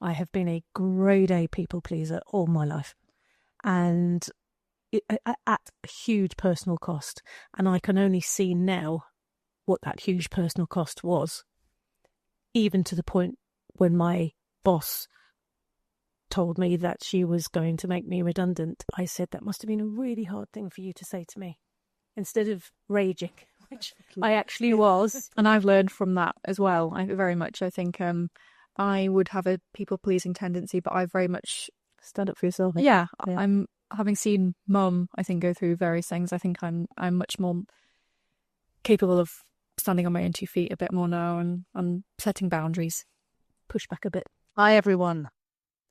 I have been a grade A people pleaser all my life, and at a huge personal cost. And I can only see now what that huge personal cost was, even to the point when my boss told me that she was going to make me redundant. I said, that must have been a really hard thing for you to say to me, instead of raging, which I actually was. And I've learned from that as well. I think I would have a people-pleasing tendency, but I very much stand up for yourself. Yeah. I'm having seen Mum, I think, go through various things. I think I'm much more capable of standing on my own 2 feet a bit more now and setting boundaries. Push back a bit. Hi, everyone.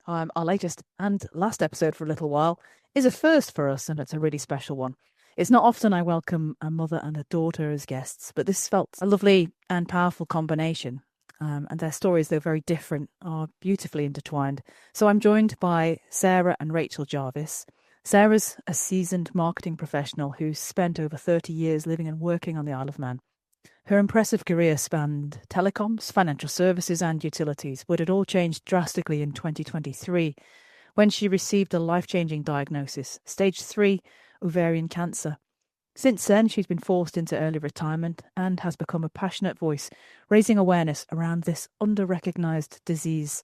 Our latest and last episode for a little while is a first for us, and it's a really special one. It's not often I welcome a mother and a daughter as guests, but this felt a lovely and powerful combination. And their stories, though very different, are beautifully intertwined. So I'm joined by Sarah and Rachel Jarvis. Sarah's a seasoned marketing professional who's spent over 30 years living and working on the Isle of Man. Her impressive career spanned telecoms, financial services and utilities, but it all changed drastically in 2023 when she received a life-changing diagnosis, stage 3 ovarian cancer. Since then, she's been forced into early retirement and has become a passionate voice, raising awareness around this under-recognised disease.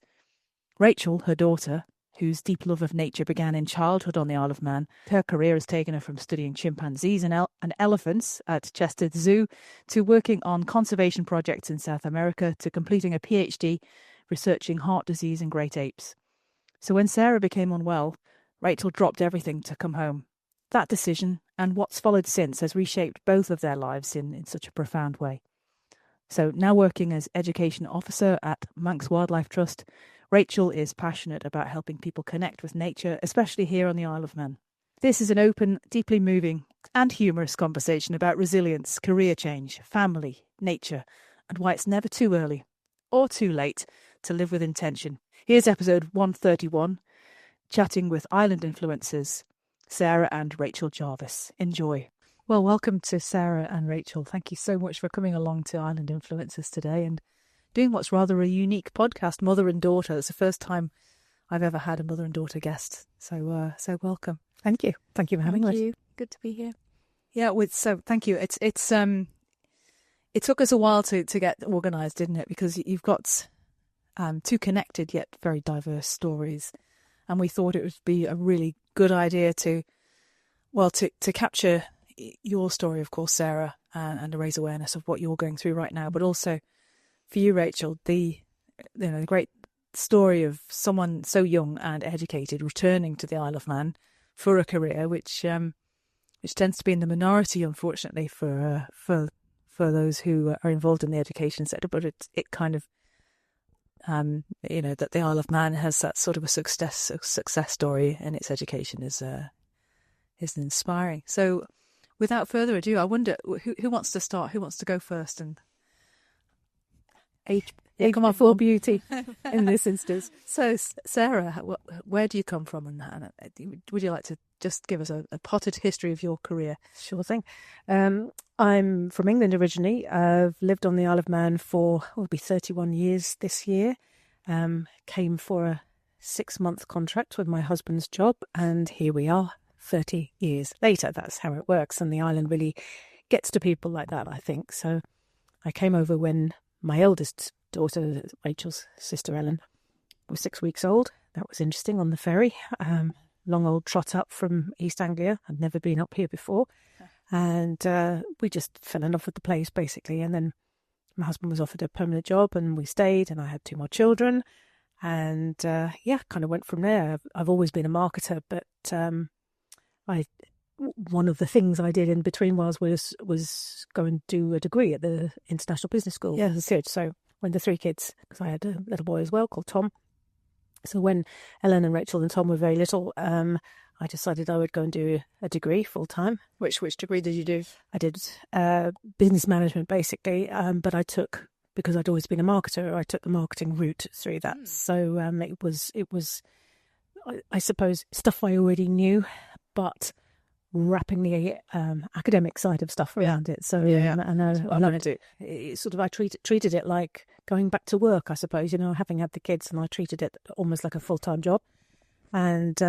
Rachel, her daughter, whose deep love of nature began in childhood on the Isle of Man, her career has taken her from studying chimpanzees and elephants at Chester Zoo to working on conservation projects in South America to completing a PhD researching heart disease in great apes. So when Sarah became unwell, Rachel dropped everything to come home. That decision and what's followed since has reshaped both of their lives in such a profound way. So now working as education officer at Manx Wildlife Trust, Rachel is passionate about helping people connect with nature, especially here on the Isle of Man. This is an open, deeply moving and humorous conversation about resilience, career change, family, nature, and why it's never too early or too late to live with intention. Here's episode 131, chatting with island influencers, Sarah and Rachel Jarvis. Enjoy. Well, welcome to Sarah and Rachel. Thank you so much for coming along to Island Influencers today and doing what's rather a unique podcast, mother and daughter. It's the first time I've ever had a mother and daughter guest. So welcome. Thank you. Thank you for having us. Thank you. Good to be here. Yeah, thank you. It took us a while to get organised, didn't it? Because you've got two connected yet very diverse stories, and we thought it would be a really good idea to capture your story, of course, Sarah, and to raise awareness of what you're going through right now, but also for you, Rachel, the great story of someone so young and educated returning to the Isle of Man for a career, which tends to be in the minority, unfortunately, for those who are involved in the education sector. But it kind of that the Isle of Man has that sort of a success story, and its education is inspiring. So, without further ado, I wonder who wants to start. Who wants to go first? And age come off for beauty in this instance. So, Sarah, where do you come from, and would you like to just give us a potted history of your career? Sure thing. I'm from England originally. I've lived on the Isle of Man for, it'll be 31 years this year. Came for a 6-month contract with my husband's job, and here we are 30 years later. That's how it works, and the island really gets to people like that, I think. So I came over when my eldest daughter, Rachel's sister Ellen, was 6 weeks old. That was interesting on the ferry. Long old trot up from East Anglia. I'd never been up here before. And we just fell in love with the place, basically. And then my husband was offered a permanent job, and we stayed, and I had 2 more children. And kind of went from there. I've always been a marketer, but one of the things I did in between was go and do a degree at the International Business School. Yeah, that's good. So when the 3 kids, because I had a little boy as well called Tom. So when Ellen and Rachel and Tom were very little, I decided I would go and do a degree full time. Which degree did you do? I did business management, basically, but I took, because I'd always been a marketer, I took the marketing route through that. So it was, I suppose, stuff I already knew, but wrapping the academic side of stuff around it. So and I loved it. I treated it like going back to work, I suppose. Having had the kids, and I treated it almost like a full-time job. And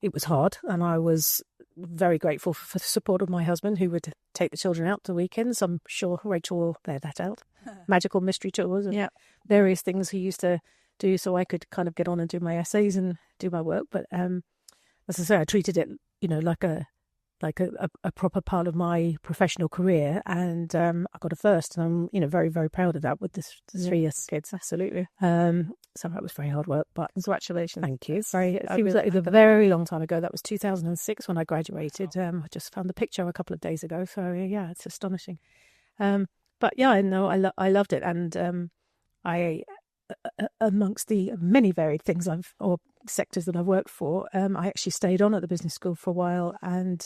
it was hard, and I was very grateful for the support of my husband, who would take the children out to weekends. I'm sure Rachel will bear that out. Magical mystery tours and various things he used to do, so I could kind of get on and do my essays and do my work. But as I say, I treated it, like a proper part of my professional career, and I got a first, and I'm very, very proud of that with the 3 years kids. Absolutely. So that was very hard work, but congratulations. Thank you. It was a very long time ago. That was 2006 when I graduated. I just found the picture a couple of days ago, so it's astonishing. But I know I loved it, and I amongst the many varied things or sectors that I've worked for, I actually stayed on at the business school for a while, and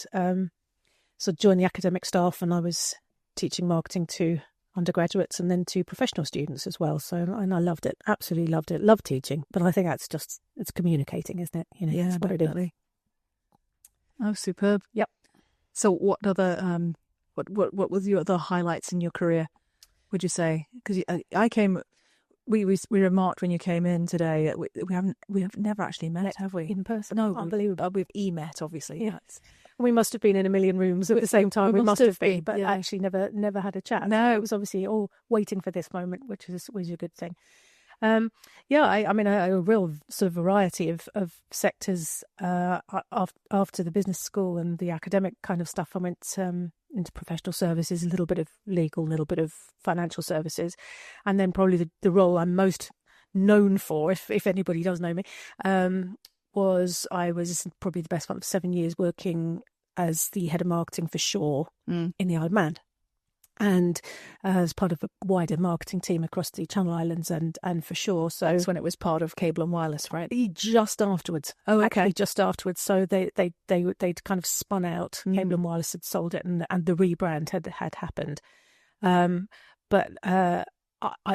so joined the academic staff, and I was teaching marketing to undergraduates and then to professional students as well. So, and I loved it, absolutely loved it, loved teaching. But I think it's communicating, isn't it? Yeah, definitely. Oh, superb. Yep. So, what other what was your other highlights in your career, would you say? Because I came. We remarked when you came in today. We have never actually met, have we? In person? No, unbelievable. We've e-met, obviously. Yeah. We must have been in a million rooms at the same time. We must have been, but actually never had a chat. No, it was obviously all waiting for this moment, which was a good thing. I mean, a real sort of variety of sectors after the business school and the academic kind of stuff. I went into professional services, a little bit of legal, a little bit of financial services, and then probably the role I'm most known for, if anybody does know me, was I was probably the best part of 7 years working as the head of marketing for Shaw in the Isle of Man. And as part of a wider marketing team across the Channel Islands and for Shaw. So that's when it was part of Cable and Wireless, right? Just afterwards. Oh, okay. Actually, just afterwards. So they'd kind of spun out. Cable and Wireless had sold it, and the rebrand had happened. But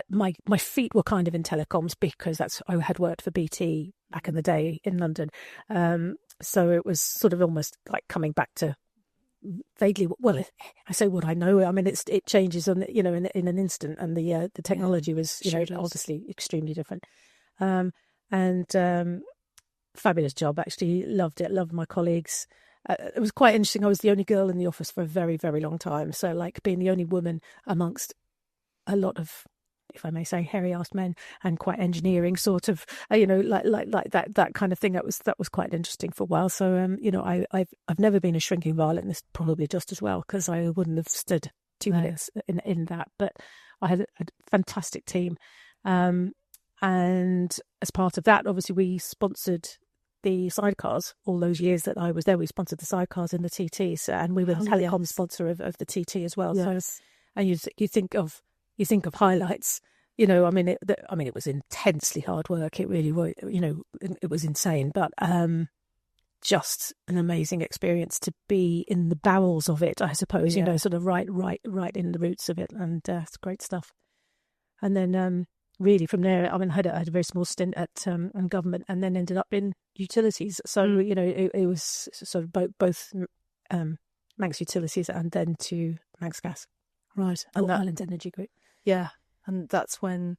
my feet were kind of in telecoms because I had worked for BT back in the day in London. So it was sort of almost like coming back to vaguely. Well, I say what I know. I mean, it changes on in an instant, and the technology was obviously extremely different. Fabulous job. Actually, loved it. Loved my colleagues. It was quite interesting. I was the only girl in the office for a very, very long time. So, like being the only woman amongst a lot of, if I may say, hairy-assed men and quite engineering sort of, like that kind of thing. That was quite interesting for a while. So, I've never been a shrinking violet, and this probably just as well, because I wouldn't have stood 2 minutes in that. But I had a fantastic team, and as part of that, obviously, we sponsored the sidecars all those years that I was there. We sponsored the sidecars in the TTs, and we were the telecom sponsor of the TT as well. Yes. So, and you think of highlights. I mean, it was intensely hard work. It really was. It was insane, but just an amazing experience to be in the bowels of it, I suppose. Sort of right in the roots of it, and it's great stuff. And then really from there, I mean, I had a very small stint at in government, and then ended up in utilities. So it was sort of both Manx Utilities and then to Manx Gas, right? And Island Energy Group. Yeah, and that's when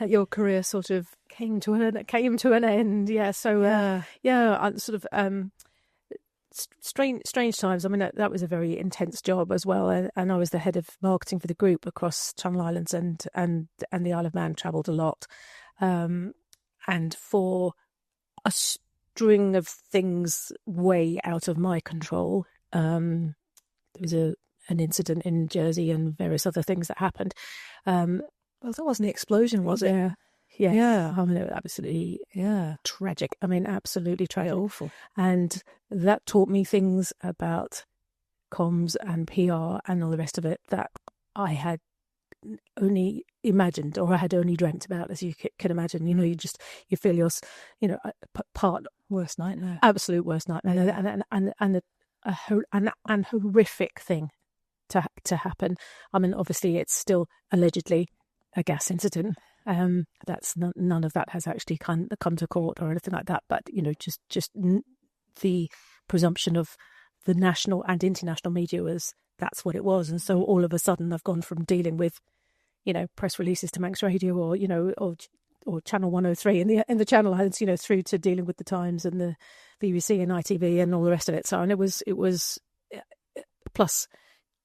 your career sort of came to an end. Yeah. So sort of strange times. I mean, that was a very intense job as well, and I was the head of marketing for the group across Channel Islands and the Isle of Man. Travelled a lot, and for a string of things way out of my control. There was an incident in Jersey and various other things that happened. Well, that wasn't the explosion, was it? Yeah. Yes. Yeah. I mean, it was absolutely tragic. I mean, absolutely tragic. Awful. And that taught me things about comms and PR and all the rest of it that I had only imagined, or I had only dreamt about, as you can imagine. You feel you're, part worst nightmare, absolute worst nightmare, and a horrific thing to happen. I mean, obviously, it's still allegedly a gas incident. That's none of that has actually come to court or anything like that. But just the presumption of the national and international media was that's what it was. And so all of a sudden I've gone from dealing with, press releases to Manx Radio or Channel 103 in the channel hands, through to dealing with the Times and the BBC and ITV and all the rest of it. So, and it was plus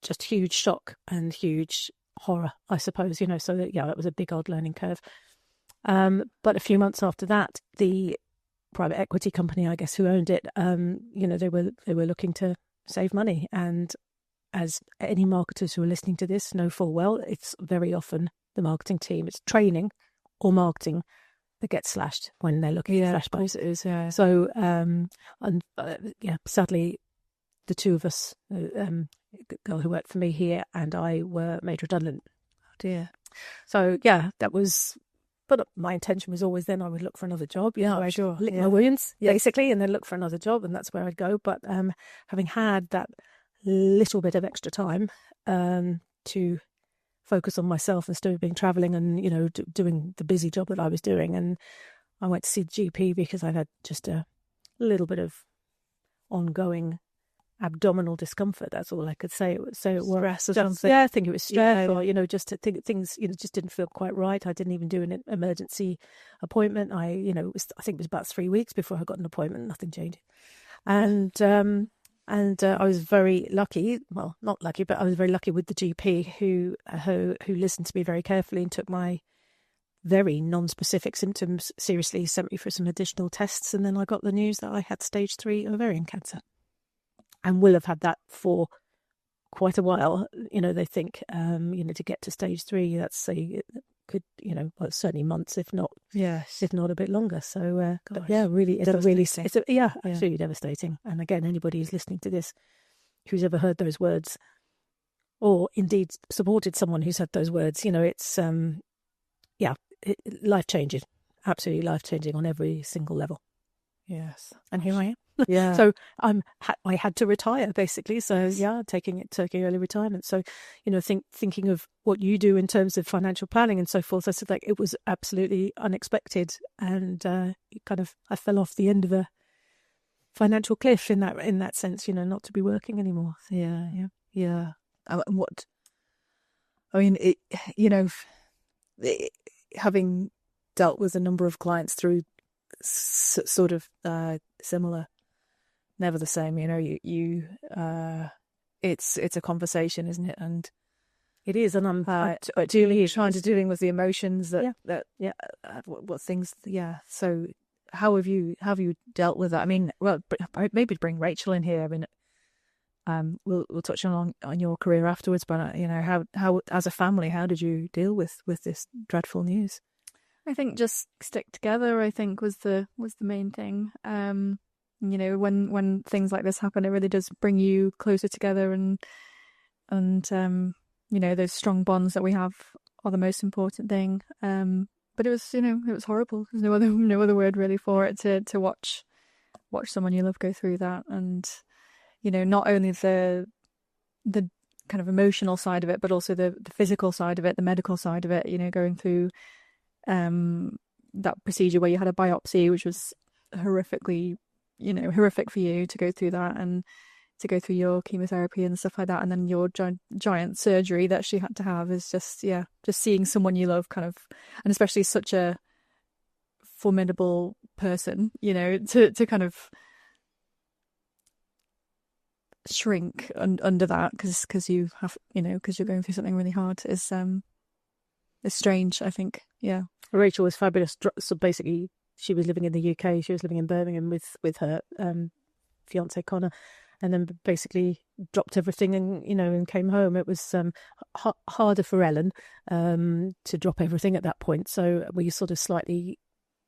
just huge shock and huge horror, I suppose, so that, that was a big old learning curve. But a few months after that, the private equity company, I guess, who owned it, they were looking to save money. And as any marketers who are listening to this know full well, it's very often the marketing team, it's training or marketing that gets slashed when they're looking at slash budgets. It is, yeah. So, sadly, the two of us, girl who worked for me here and I, were made redundant. Oh dear. So that was. But my intention was always then I would look for another job. I'd sure. lick my wounds basically, and then look for another job, and that's where I'd go. But having had that little bit of extra time to focus on myself instead of being travelling and doing the busy job that I was doing, and I went to see the GP because I had just a little bit of ongoing abdominal discomfort. That's all I could say. It was stress or something. Yeah, I think it was stress, or just to think things just didn't feel quite right. I didn't even do an emergency appointment. I think it was about 3 weeks before I got an appointment. Nothing changed, and I was very lucky. Well, not lucky, but I was very lucky with the GP who listened to me very carefully and took my very non-specific symptoms seriously. Sent me for some additional tests, and then I got the news that I had stage 3 ovarian cancer. And will have had that for quite a while. They think, to get to stage 3, that's could, certainly months, if not a bit longer. So, really, absolutely devastating. And again, anybody who's listening to this, who's ever heard those words, or indeed supported someone who's had those words, it's life changing, absolutely life changing on every single level. Yes, and here I am. Yeah. So I had to retire basically. So taking early retirement. So thinking of what you do in terms of financial planning and so forth. I said it was absolutely unexpected, and I fell off the end of a financial cliff in that sense. Not to be working anymore. So, yeah. Having dealt with a number of clients through sort of similar. Never the same, it's a conversation, isn't it? And it is, and I'm dealing with the emotions what things. So how have you dealt with that? I mean, well, maybe bring Rachel in here. I mean, we'll touch on your career afterwards, but how as a family, how did you deal with this dreadful news? I think just stick together, I think was the main thing. When things like this happen, it really does bring you closer together, and those strong bonds that we have are the most important thing. But it was horrible. There's no other word really for it, to watch someone you love go through that, and not only the kind of emotional side of it, but also the physical side of it, the medical side of it. Going through that procedure where you had a biopsy, which was horrific for you to go through that, and to go through your chemotherapy and stuff like that, and then your giant surgery that she had to have, is just seeing someone you love kind of, and especially such a formidable person, to kind of shrink under that because you have, because you're going through something really hard, is strange, I think. Yeah. Rachel was fabulous. So basically, she was living in the UK. She was living in Birmingham with her fiance Connor, and then basically dropped everything and came home. It was harder for Ellen to drop everything at that point. So we sort of slightly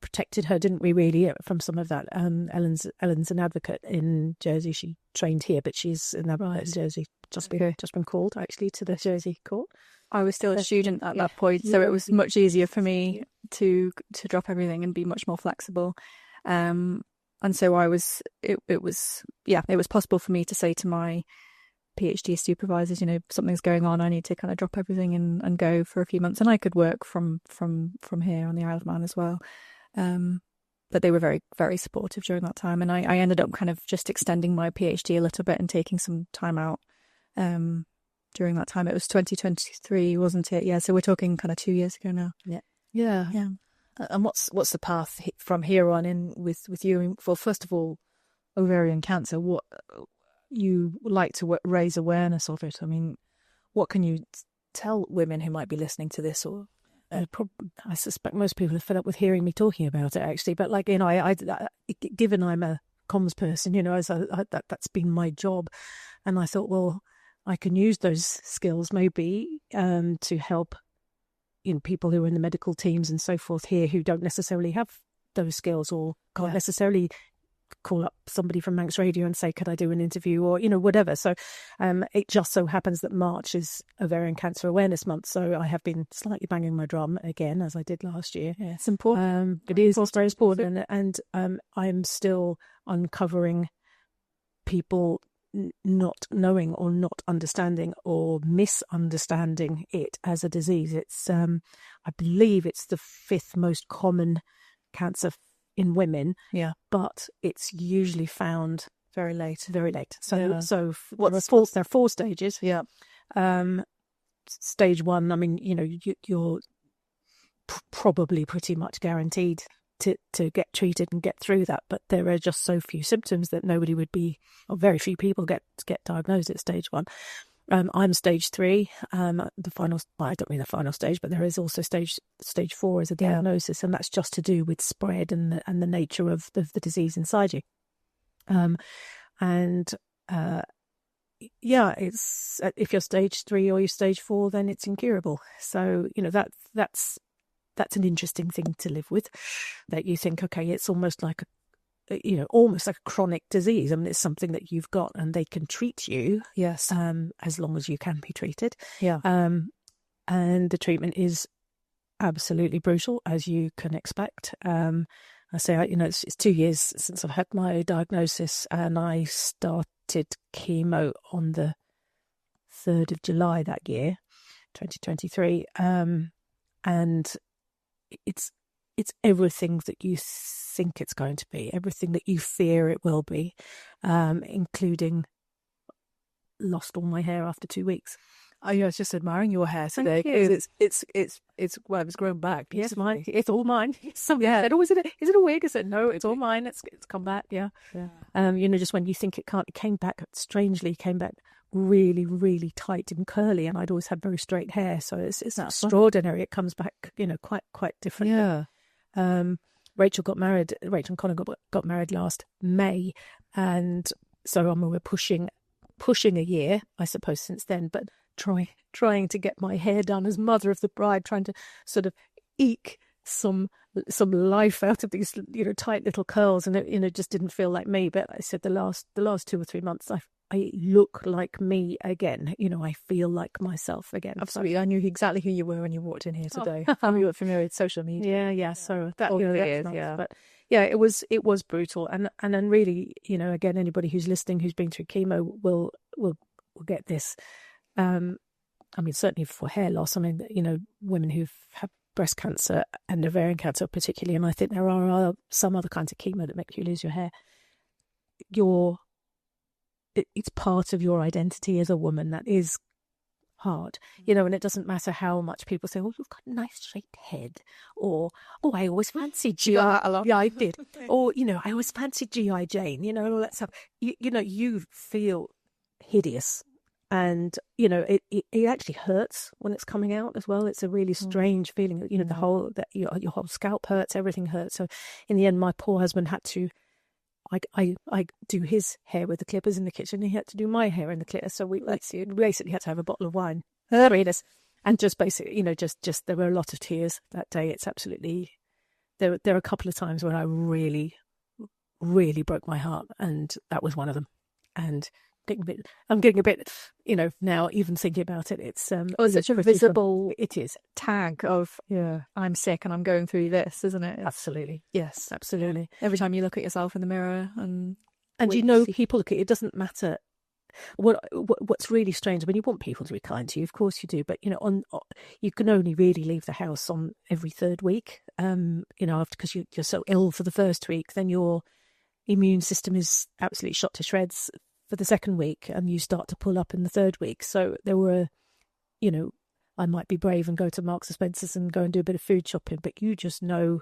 protected her, didn't we? Really, from some of that. Ellen's an advocate in Jersey. She trained here, but she's an advocate in Jersey. Just been called actually to the Jersey court. I was still a student at that point, so it was much easier for me to drop everything and be much more flexible. And so it was possible for me to say to my PhD supervisors, something's going on, I need to kind of drop everything and go for a few months, and I could work from here on the Isle of Man as well. they were very, very supportive during that time. And I ended up kind of just extending my PhD a little bit and taking some time out during that time. It was 2023, wasn't it? Yeah, so we're talking kind of 2 years ago now. Yeah. And what's the path from here on in with you? Well, first of all, ovarian cancer. What you like to raise awareness of it? I mean, what can you tell women who might be listening to this? Or I suspect most people are fed up with hearing me talking about it, actually. But like, you know, I given I'm a comms person, you know, that's been my job, and I thought, well, I can use those skills maybe to help, you know, people who are in the medical teams and so forth here who don't necessarily have those skills or can't necessarily call up somebody from Manx Radio and say, could I do an interview, or, you know, whatever. So it just so happens that March is Ovarian Cancer Awareness Month. So I have been slightly banging my drum again, as I did last year. Yeah, it's important. It is very important. And I'm still uncovering people not knowing or not understanding or misunderstanding it as a disease. It's I believe it's the 5th most common cancer in women, but it's usually found very late. So there are 4 stages. Stage 1, I mean, you know, you're probably pretty much guaranteed to get treated and get through that, but there are just so few symptoms that nobody would be, or very few people get diagnosed at stage 1. I'm stage 3, the final. Well, I don't mean the final stage, but there is also stage 4 as a diagnosis, and that's just to do with spread and the nature of the disease inside you. It's if you're stage 3 or you're stage 4, then it's incurable. So you know that's an interesting thing to live with. That you think, okay, it's almost like a chronic disease. I mean, it's something that you've got, and they can treat you. Yes. As long as you can be treated. Yeah. And the treatment is absolutely brutal, as you can expect. I say, you know, it's 2 years since I've had my diagnosis, and I started chemo on the 3rd of July that year, 2023. And it's everything that you think it's going to be, everything that you fear it will be, including lost all my hair after 2 weeks. I was just admiring your hair today because it's grown back. Yes, mine. It's all mine. Somebody said, "Oh, is it a wig?" I said, "No, it's all mine. It's come back." Yeah. You know, just when you think it can't, it came back really, really tight and curly, and I'd always had very straight hair, so it's extraordinary. It comes back, you know, quite different. Yeah. Rachel and Connor got married last May, and so we're pushing a year, I suppose, since then, but trying to get my hair done as mother of the bride, trying to sort of eke some life out of these, you know, tight little curls, and it, you know, just didn't feel like me. But I said the last 2 or 3 months, I look like me again. You know, I feel like myself again. Absolutely. I knew exactly who you were when you walked in here today. You were familiar with social media. Yeah. So that, you know, that's nice. But yeah, it was brutal, and then really, you know, again, anybody who's listening who's been through chemo will get this. I mean, certainly for hair loss. I mean, you know, women who've had breast cancer and ovarian cancer particularly, and I think there are some other kinds of chemo that make you lose your hair. It's part of your identity as a woman. That is hard, you know, and it doesn't matter how much people say, "Oh, you've got a nice straight head," or "Oh, I always fancied GI." Yeah, I did. Or, you know, "I always fancied GI Jane," you know, and all that stuff. You know, you feel hideous. And, you know, it actually hurts when it's coming out as well. It's a really strange feeling. You know, your whole scalp hurts, everything hurts. So in the end, my poor husband had to, I do his hair with the clippers in the kitchen. He had to do my hair in the clippers. So we basically had to have a bottle of wine. And just basically, you know, just there were a lot of tears that day. It's absolutely, there are a couple of times when I really, really broke my heart. And that was one of them. And I'm getting a bit, you know, now even thinking about it, it's it's such a visible it is tag of I'm sick and I'm going through this, isn't it? Absolutely. Yes, absolutely. Every time you look at yourself in the mirror and you know, people look at it, it doesn't matter. what's really strange, I mean, you want people to be kind to you, of course you do, but you can only really leave the house on every third week, because you're so ill for the first week, then your immune system is absolutely shot to shreds for the second week, and you start to pull up in the third week. So there were, I might be brave and go to Marks and Spencer's and go and do a bit of food shopping, but you just know,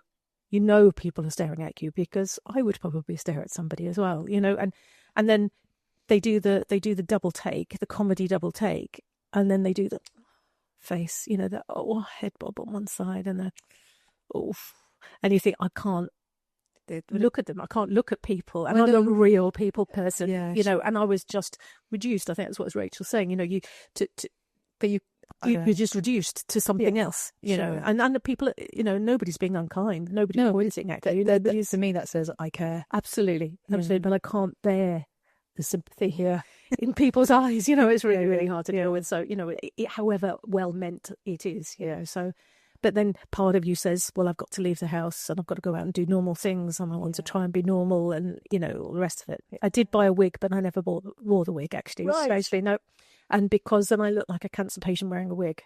people are staring at you, because I would probably stare at somebody as well, and then they do the double take, the comedy double take, and then they do the face, the head bob on one side and and you think, I can't look at them. I can't look at people, and I'm a real people person, and I was just reduced. I think that's what Rachel's saying. You're just reduced to something else, sure. and the people, nobody's being unkind. Nobody's pointing at you. To me, that says I care. Absolutely. But I can't bear the sympathy here in people's eyes. It's really, really hard to deal with. So, however well meant it is, so. But then part of you says, well, I've got to leave the house and I've got to go out and do normal things, and I want to try and be normal, and, all the rest of it. I did buy a wig, but I never wore the wig, actually. Right. Strangely, no. And because then I look like a cancer patient wearing a wig.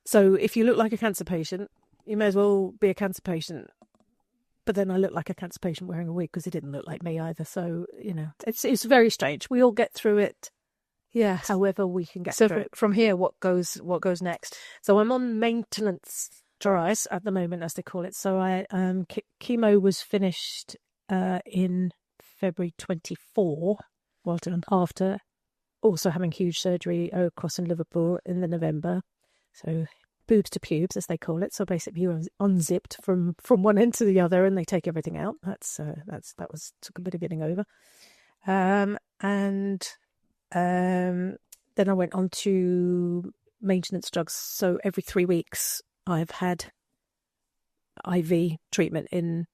So if you look like a cancer patient, you may as well be a cancer patient. But then I look like a cancer patient wearing a wig, because it didn't look like me either. So, it's very strange. We all get through it. Yes. However we can get through it. From here, what goes next? So I'm on maintenance trials at the moment, as they call it. So I chemo was finished in February 24. Well done. After also having huge surgery across in Liverpool in the November. So boobs to pubes, as they call it. So basically you're unzipped from one end to the other, and they take everything out. That took a bit of getting over. Then I went on to maintenance drugs. So every 3 weeks I've had IV treatment in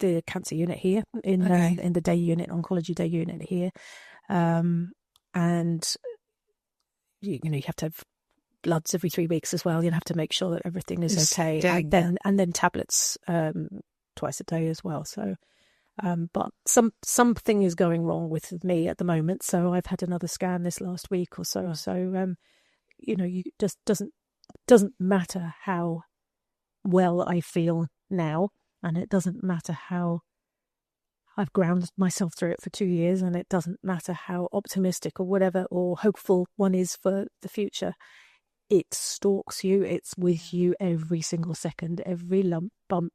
the cancer unit here, in the day unit, oncology day unit here. And you have to have bloods every 3 weeks as well. You have to make sure that everything is okay. And then tablets twice a day as well. So but something is going wrong with me at the moment. So I've had another scan this last week or so. Right. So you just doesn't matter how well I feel now, and it doesn't matter how I've grounded myself through it for 2 years, and it doesn't matter how optimistic or whatever or hopeful one is for the future. It stalks you. It's with you every single second, every lump, bump,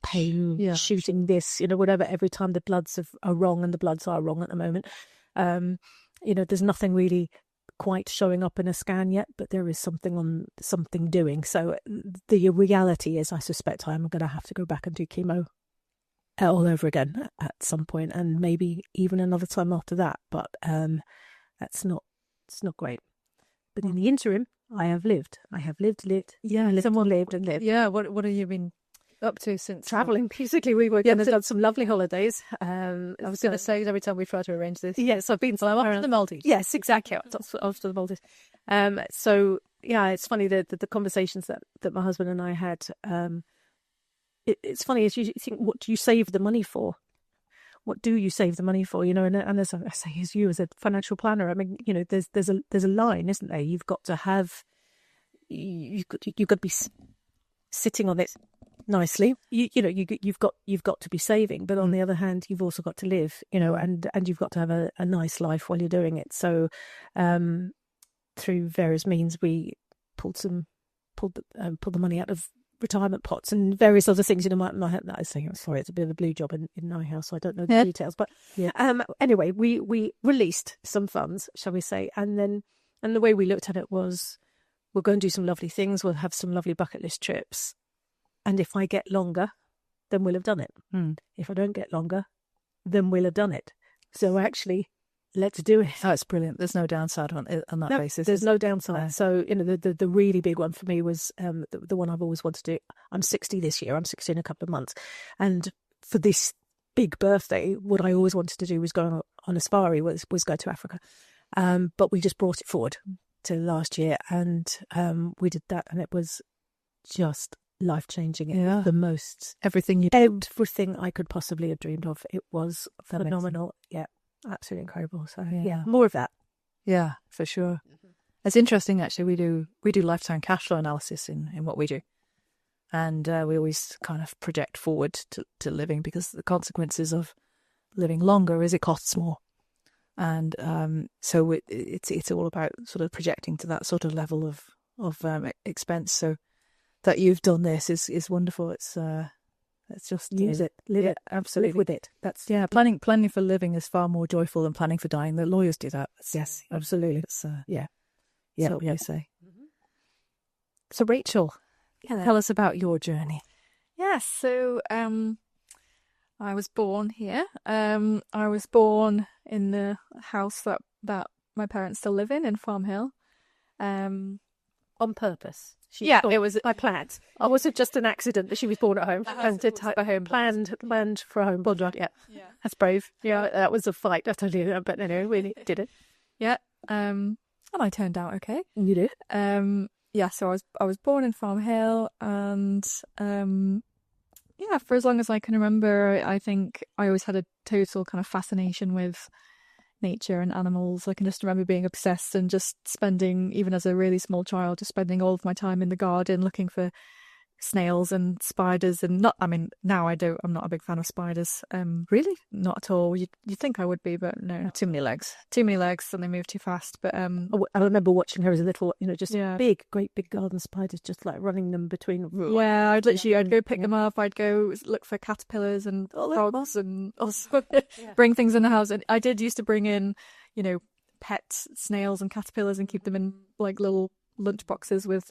pain, shooting this, whatever. Every time the bloods are wrong, and the bloods are wrong at the moment. There's nothing really quite showing up in a scan yet, but there is something doing. So the reality is, I suspect I'm going to have to go back and do chemo all over again at some point, and maybe even another time after that. But it's not great. But in the interim, I have lived. Yeah, someone lived and lived. Yeah. What have you been up to since traveling? Basically, we were done some lovely holidays. I was going to say, every time we try to arrange this, yes, I've been. I'm off to the Maldives. Yes, exactly. Off to the Maldives. So yeah, it's funny that the conversations that my husband and I had. It's funny, as you think, what do you save the money for? What do you save the money for? And as I say, as you as a financial planner, I mean, there's a line, isn't there? You've got to have, you've got to be sitting on it nicely. You've got to be saving, but on the other hand, you've also got to live. And you've got to have a nice life while you're doing it. So, through various means, we pulled the money out of retirement pots and various other things. I say, I'm sorry, it's a bit of a blue job in my house, so I don't know the details. But anyway, we released some funds, shall we say, and the way we looked at it was, we'll go and do some lovely things. We'll have some lovely bucket list trips, and if I get longer, then we'll have done it. If I don't get longer, then we'll have done it. So actually, let's do it. Oh, it's brilliant. There's no downside on that basis. There's no downside. No. So, the really big one for me was the one I've always wanted to do. I'm 60 this year. I'm 60 in a couple of months. And for this big birthday, what I always wanted to do was go on a safari, was go to Africa. But we just brought it forward to last year, and we did that, and it was just life-changing. It was everything I could possibly have dreamed of. It was phenomenal. Yeah. absolutely incredible. So Yeah. yeah, more of that. Yeah, for sure. It's interesting, actually. We do lifetime cash flow analysis in what we do, and we always kind of project forward to living, because the consequences of living longer is it costs more, and so it's all about sort of projecting to that sort of level of expense. So that you've done this is wonderful. It's just Use it, live it, absolutely live with it. That's planning for living is far more joyful than planning for dying. The lawyers do that. yes, absolutely. It's Yeah. so what we say. So Rachel, tell us about your journey. Yes, so I was born here. I was born in the house that my parents still live in Farm Hill. On purpose. It was I planned. I wasn't just an accident that she was born at home. Planned for a home. Well done. Yeah, that's brave. Yeah, that was a fight. I tell you, but anyway, we did it. Yeah, and I turned out okay. You did. So I was born in Farm Hill, and for as long as I can remember, I think I always had a total kind of fascination with nature and animals. I can just remember being obsessed and just spending, even as a really small child, just spending all of my time in the garden looking for snails and spiders. And now I'm not a big fan of spiders. Really? Not at all. You'd think I would be, but no. Too many legs, and they move too fast. But I remember watching her as a little, just great big garden spiders, just like running them between. Yeah, I'd go pick them up. I'd go look for caterpillars and frogs and bring things in the house. And I did used to bring in, pet snails and caterpillars and keep them in like little lunch boxes with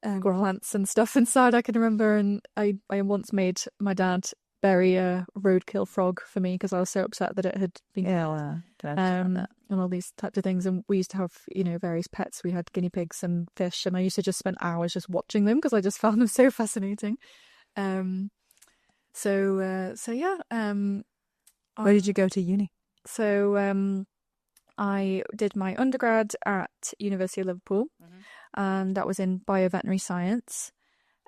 ants and stuff inside. I can remember, and I once made my dad bury a roadkill frog for me because I was so upset that it had been and all these types of things. And we used to have various pets. We had guinea pigs and fish, and I used to just spend hours just watching them because I just found them so fascinating. Where did you go to uni? So I did my undergrad at University of Liverpool, and that was in bioveterinary science.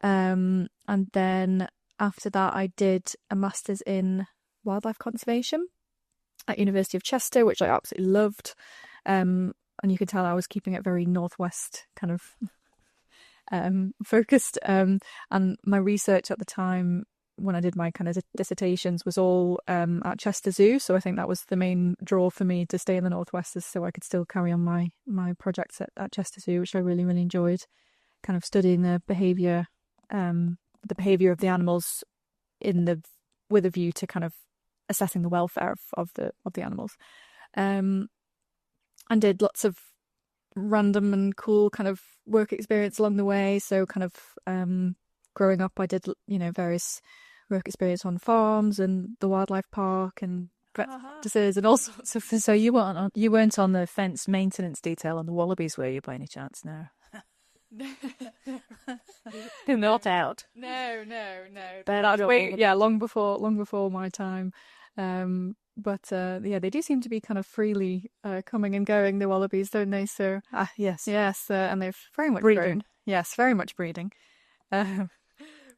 And then after that, I did a master's in wildlife conservation at University of Chester, which I absolutely loved. And you could tell I was keeping it very northwest kind of focused. And my research at the time, when I did my kind of dissertations, was all at Chester Zoo. So I think that was the main draw for me to stay in the northwest, is so I could still carry on my projects at Chester Zoo, which I really, really enjoyed, kind of studying the behaviour of the animals with a view to kind of assessing the welfare of the animals, and did lots of random and cool kind of work experience along the way. So kind of growing up, I did various work experience on farms and the wildlife park and practices and all sorts of things. So you weren't on the fence maintenance detail on the wallabies, were you, by any chance? No. Not out. No. But I don't. Long before my time. But they do seem to be kind of freely coming and going, the wallabies, don't they? So yes, and they've very much breeding. grown. Yes, very much breeding.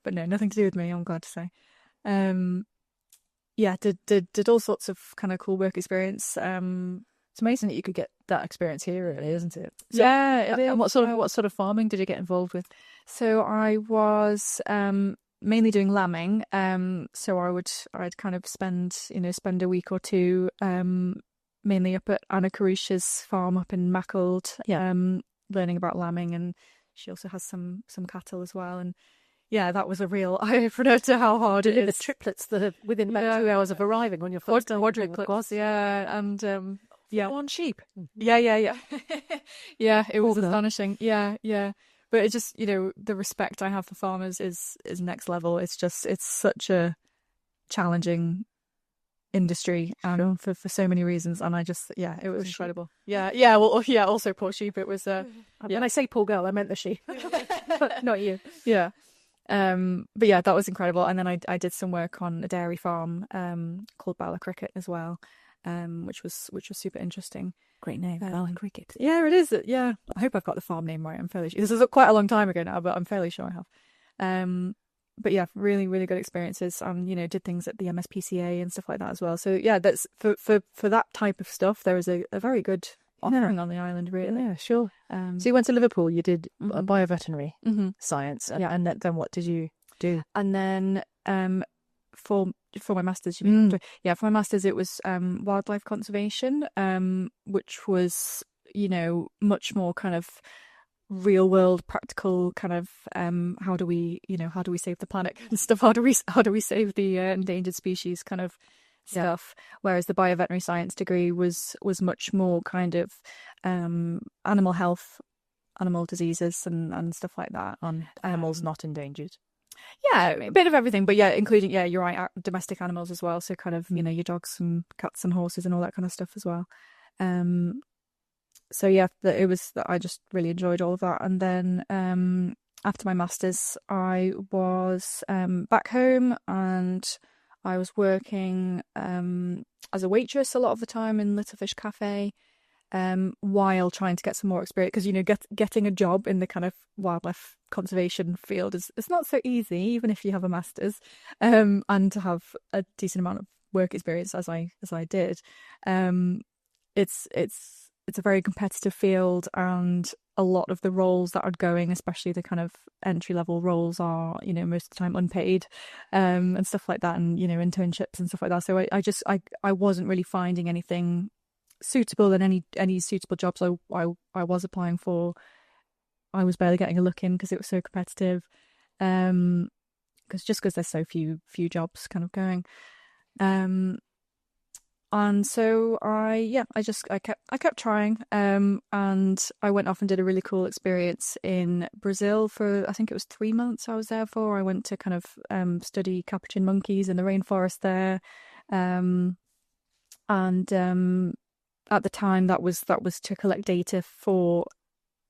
But no, nothing to do with me, I'm glad to say. Did all sorts of kind of cool work experience. It's amazing that you could get that experience here, really, isn't it? So, it is. And what sort of farming did you get involved with? So I was mainly doing lambing. So I'd kind of spend a week or two mainly up at Anna Karusha's farm up in Mackeld, learning about lambing, and she also has some cattle as well. And that was a real eye-opener to how hard it is. The triplets that are within about 2 hours of arriving on your first quadruplets, and on sheep. Yeah, it was astonishing. Yeah. But it just, the respect I have for farmers is next level. It's such a challenging industry for so many reasons, and I just it was incredible. Also poor sheep. It was when I say poor girl, I meant the sheep. Not you. But that was incredible. And then I did some work on a dairy farm called Bala Cricket as well, which was super interesting. Great name, Bala Cricket. Yeah, it is. Yeah, I hope I've got the farm name right. I'm fairly sure. This is quite a long time ago now, but I'm fairly sure I have. but yeah, really, really good experiences. Did things at the MSPCA and stuff like that as well. So yeah, that's for that type of stuff. There is a very good offering on the island, really. Yeah, sure. So you went to Liverpool. You did Mhm. bioveterinary Mhm. science, and, Yeah. and then what did you do? And then for my masters, you mean? Yeah, for my masters it was wildlife conservation, which was much more kind of real world, practical kind of how do we save the planet and stuff. How do we save the endangered species kind of stuff. Whereas the bioveterinary science degree was much more kind of animal health, animal diseases and stuff like that. On animals not endangered. Yeah, a bit of everything, but yeah, including, yeah, you're right, domestic animals as well. So kind of, your dogs and cats and horses and all that kind of stuff as well. So yeah, it was that I just really enjoyed all of that. And then after my masters, I was back home and I was working as a waitress a lot of the time in Little Fish Cafe. While trying to get some more experience, because getting a job in the kind of wildlife conservation field it's not so easy, even if you have a master's, and to have a decent amount of work experience as I did. It's a very competitive field, and a lot of the roles that are going, especially the kind of entry level roles, are most of the time unpaid, and stuff like that, and internships and stuff like that. So I wasn't really finding anything suitable, and any suitable jobs I was applying for, I was barely getting a look in because it was so competitive, because there's so few jobs kind of going, and so I kept trying, and I went off and did a really cool experience in Brazil for, I think it was 3 months I was there for. I went to kind of study capuchin monkeys in the rainforest there, and at the time, that was to collect data for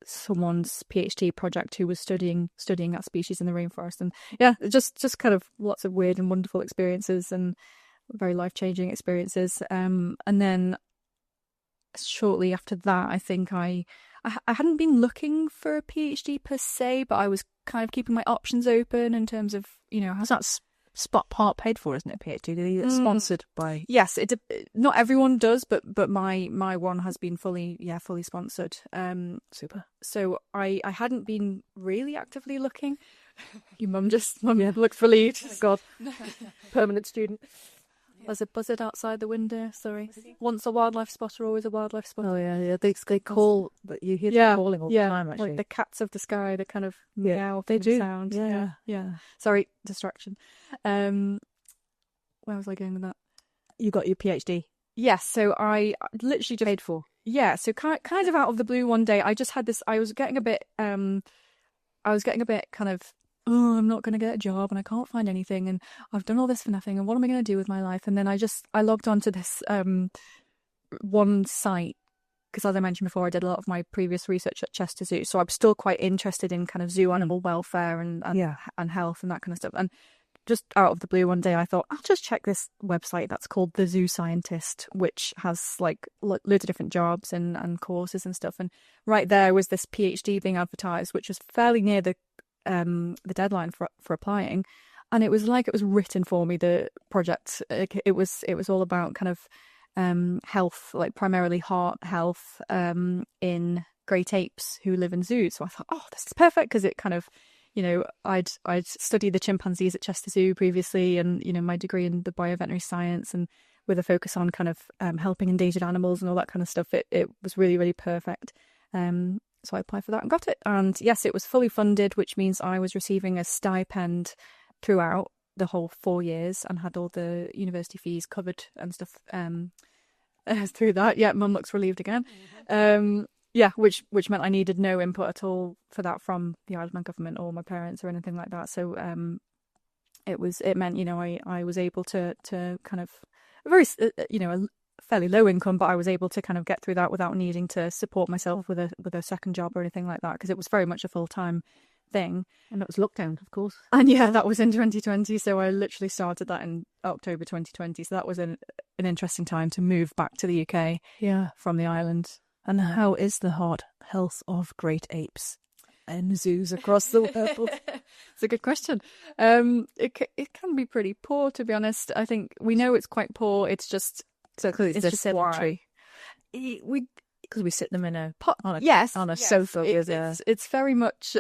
someone's PhD project who was studying that species in the rainforest. And yeah, just kind of lots of weird and wonderful experiences and very life-changing experiences. And then shortly after that, I think I hadn't been looking for a PhD per se, but I was kind of keeping my options open in terms of, how's that spot part paid for, isn't it? PhD, it's sponsored by. Yes, not everyone does, but my one has been fully sponsored. Super. So I hadn't been really actively looking. Your mum looked relieved. Oh, God, permanent student. There's a buzzard outside the window. Sorry. Once a wildlife spotter, always a wildlife spotter. Oh yeah. They call, but you hear them calling all the time. Actually, like the cats of the sky. They kind of meow. They do sound. Yeah. Sorry, distraction. Where was I going with that? You got your PhD. Yes. So I literally just paid for. Yeah. So kind of out of the blue one day, I just had this. I was getting a bit kind of, oh, I'm not going to get a job and I can't find anything and I've done all this for nothing and what am I going to do with my life? And then I logged onto this one site, because as I mentioned before, I did a lot of my previous research at Chester Zoo, so I'm still quite interested in kind of zoo animal welfare and health and that kind of stuff. And just out of the blue one day, I thought, I'll just check this website that's called The Zoo Scientist, which has like loads of different jobs and courses and stuff. And right there was this PhD being advertised, which was fairly near the deadline for applying, and it was like it was written for me. The project, it was all about kind of health, like primarily heart health, in great apes who live in zoos. So I thought, oh, this is perfect, because it kind of, I'd studied the chimpanzees at Chester Zoo previously, and my degree in the bioveterinary science, and with a focus on kind of helping endangered animals and all that kind of stuff, it was really, really perfect. So I applied for that and got it. And yes, it was fully funded, which means I was receiving a stipend throughout the whole 4 years and had all the university fees covered and stuff through that. Yeah, Mum looks relieved again. Which meant I needed no input at all for that from the Isle of Man government or my parents or anything like that. So it meant I was able to kind of a fairly low income, but I was able to kind of get through that without needing to support myself with a second job or anything like that, because it was very much a full-time thing. And it was lockdown, of course. And yeah, that was in 2020, so I literally started that in October 2020. So that was an interesting time to move back to the UK from the island. And how is the heart health of great apes? in zoos across the world? It's a good question. It can be pretty poor, to be honest. I think we know it's quite poor. It's just Because it's just sedentary. Because we sit them in a pot on a sofa. It's very much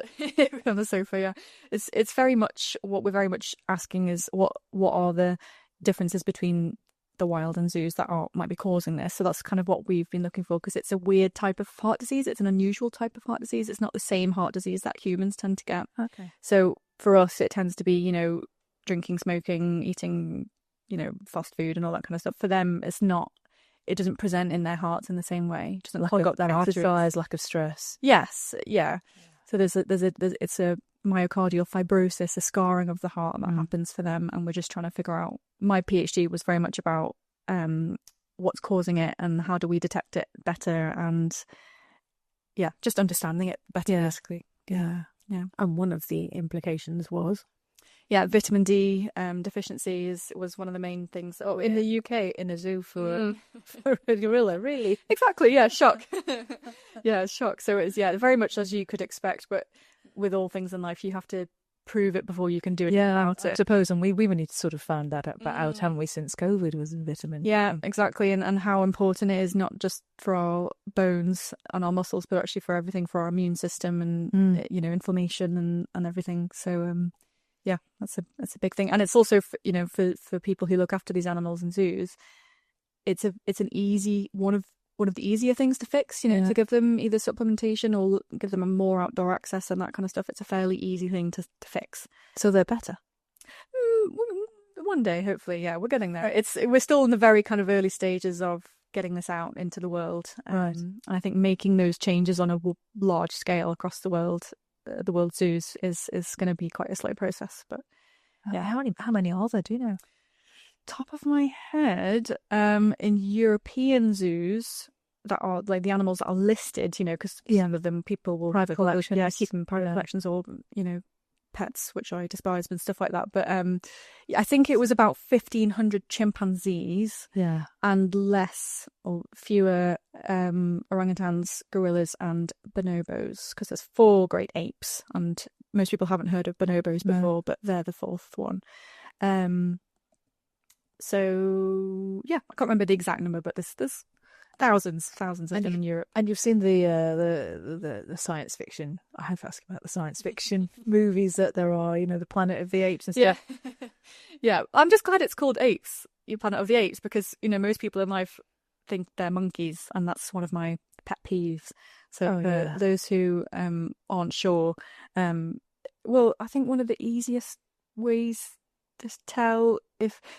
on the sofa. Yeah, it's very much what we're very much asking is what are the differences between the wild and zoos that might be causing this. So that's kind of what we've been looking for, because it's a weird type of heart disease. It's an unusual type of heart disease. It's not the same heart disease that humans tend to get. Okay. So for us, it tends to be, drinking, smoking, eating, fast food and all that kind of stuff. For them, it's not. It doesn't present in their hearts in the same way. It doesn't clog up their arteries. Exercise, lack of stress. Yes, yeah. So it's a myocardial fibrosis, a scarring of the heart that happens for them, and we're just trying to figure out. My PhD was very much about what's causing it and how do we detect it better, and just understanding it better, basically. Yeah. And one of the implications was vitamin D deficiency was one of the main things. Oh, in the UK, in a zoo for a gorilla, really? Exactly. Yeah, shock. Shock. So it's very much as you could expect, but with all things in life, you have to prove it before you can do it. I suppose, and we've only sort of found that out, haven't we, since COVID was vitamin. Yeah, exactly, and how important it is, not just for our bones and our muscles, but actually for everything, for our immune system and inflammation and everything. So that's a big thing, and it's also for people who look after these animals in zoos. It's an easy one of the easier things to fix, to give them either supplementation or give them a more outdoor access and that kind of stuff. It's a fairly easy thing to fix. So they're better. One day, hopefully. Yeah, we're getting there. We're still in the very kind of early stages of getting this out into the world. Right. And I think making those changes on a large scale across the world zoos is going to be quite a slow process. But how many are there? Do you know? Top of my head, in European zoos that are like the animals that are listed, because some of them people will private collections, keep them in private collections, or pets, which I despise, and stuff like that. But I think it was about 1,500 chimpanzees, and less or fewer orangutans, gorillas, and bonobos, because there's 4 great apes, and most people haven't heard of bonobos before, but they're the 4th one. So I can't remember the exact number, but there's thousands of them in Europe. And you've seen the science fiction. I have to ask about the science fiction movies that there are. The Planet of the Apes and stuff. Yeah. I'm just glad it's called Apes, Planet of the Apes, because most people in life think they're monkeys, and that's one of my pet peeves. So for those who aren't sure, I think one of the easiest ways to tell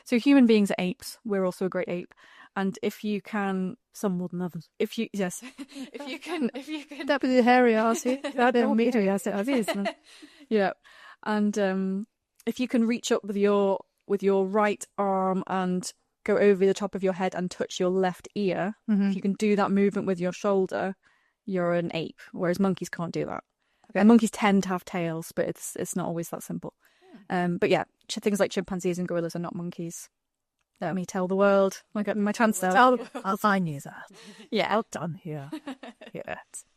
so human beings are apes. We're also a great ape, and if you can, some more than others. If you can that was a hairy ass. I don't mean to. Yes, it is. Yeah, and if you can reach up with your right arm and go over the top of your head and touch your left ear, if you can do that movement with your shoulder, you're an ape. Whereas monkeys can't do that. Okay. And monkeys tend to have tails, but it's not always that simple. But things like chimpanzees and gorillas are not monkeys. Let me tell the world. I got my chance now. I knew that. Yeah, well done. Yeah.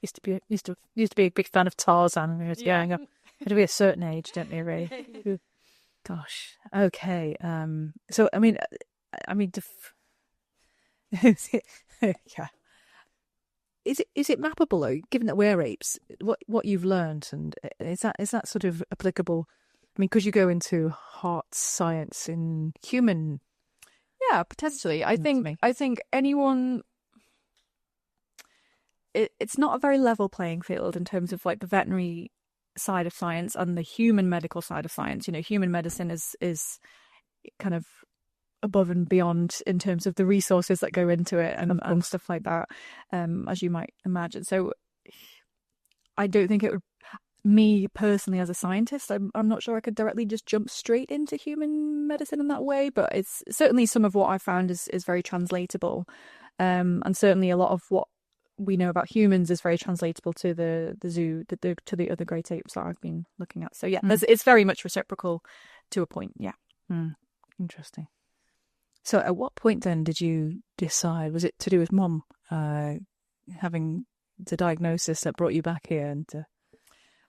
Used to be a big fan of Tarzan when we were growing up. Had to be a certain age, don't you? Really. Gosh. Okay. So I mean, yeah. Is it mappable though? Given that we're apes, what you've learned, and is that sort of applicable? I mean, could you go into heart science in human? Yeah, potentially. I think anyone. It's not a very level playing field in terms of like the veterinary side of science and the human medical side of science. Human medicine is kind of above and beyond in terms of the resources that go into it and stuff like that, as you might imagine. So I don't think it would. Me personally, as a scientist, I'm not sure I could directly just jump straight into human medicine in that way, but it's certainly some of what I found is very translatable, and certainly a lot of what we know about humans is very translatable to the zoo, to the other great apes that I've been looking at. So it's very much reciprocal to a point. Yeah. Interesting. So at what point then did you decide? Was it to do with Mum having the diagnosis that brought you back here? And